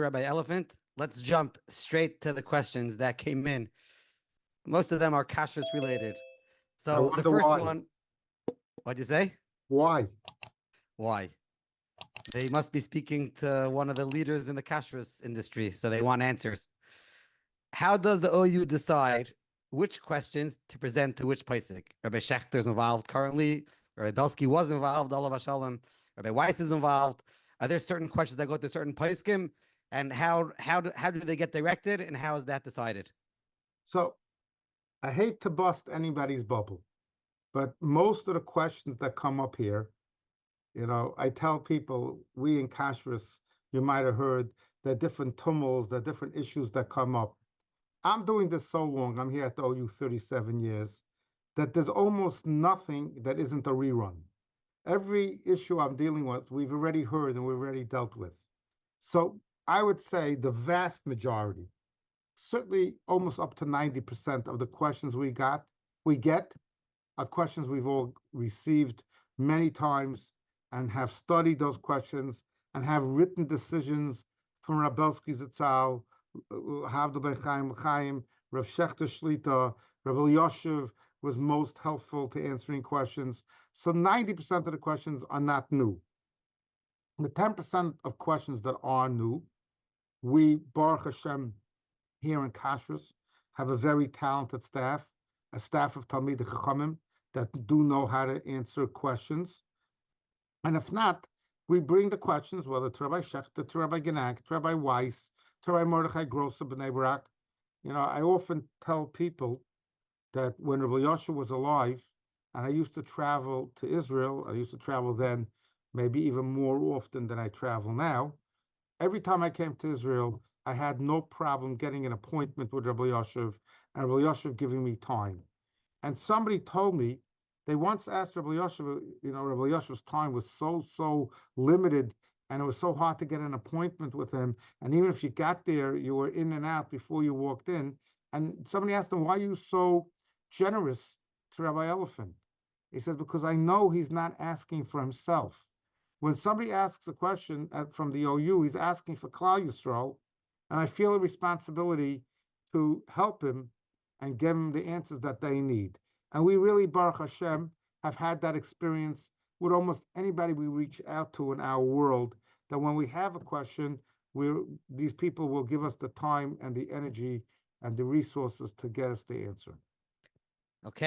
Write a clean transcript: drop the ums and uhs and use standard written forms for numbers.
Rabbi Elefant. Let's jump straight to the questions that came in. Most of them are kashrus related. So the first one, what'd you say? Why? Why? They must be speaking to one of the leaders in the kashrus industry, so they want answers. How does the OU decide which questions to present to which paisik? Rabbi Schechter is involved currently. Rabbi Belsky was involved. Allah Vashalom. Rabbi Weiss is involved. Are there certain questions that go to certain paiskim? And how do they get directed? And how is that decided? So I hate to bust anybody's bubble, but most of the questions that come up here, I tell people, we in kashrus, you might have heard, there are different tumults, there are different issues that come up. I'm doing this so long, I'm here at the OU 37 years, that there's almost nothing that isn't a rerun. Every issue I'm dealing with, we've already heard and we've already dealt with. So I would say the vast majority, certainly almost up to 90% of the questions we get are questions we've all received many times and have studied those questions and have written decisions from Rabbi Belsky Zatzal, Havdil Ben Chaim, Rav Schechter Shlita, Rabbi Yoshev was most helpful to answering questions. So 90% of the questions are not new. The 10% of questions that are new, we, Baruch Hashem, here in Kashrus, have a very talented staff, a staff of Talmidei Chachamim that do know how to answer questions. And if not, we bring the questions, whether to Rabbi Schechter, to Rabbi Genag, to Rabbi Weiss, to Rabbi Mordechai Grosser B'nai Barak. I often tell people that when Rabbi Yosha was alive, and I used to travel to Israel, I used to travel then maybe even more often than I travel now. Every time I came to Israel, I had no problem getting an appointment with Rabbi Yoshev and Rabbi Yoshev giving me time. And somebody told me, they once asked Rabbi Yoshev, Rabbi Yoshev's time was so limited and it was so hard to get an appointment with him. And even if you got there, you were in and out before you walked in. And somebody asked him, why are you so generous to Rabbi Elefant? He says, because I know he's not asking for himself. When somebody asks a question from the OU, he's asking for Klal Yisrael, and I feel a responsibility to help him and give him the answers that they need. And we really, Baruch Hashem, have had that experience with almost anybody we reach out to in our world, that when we have a question, these people will give us the time and the energy and the resources to get us the answer. Okay.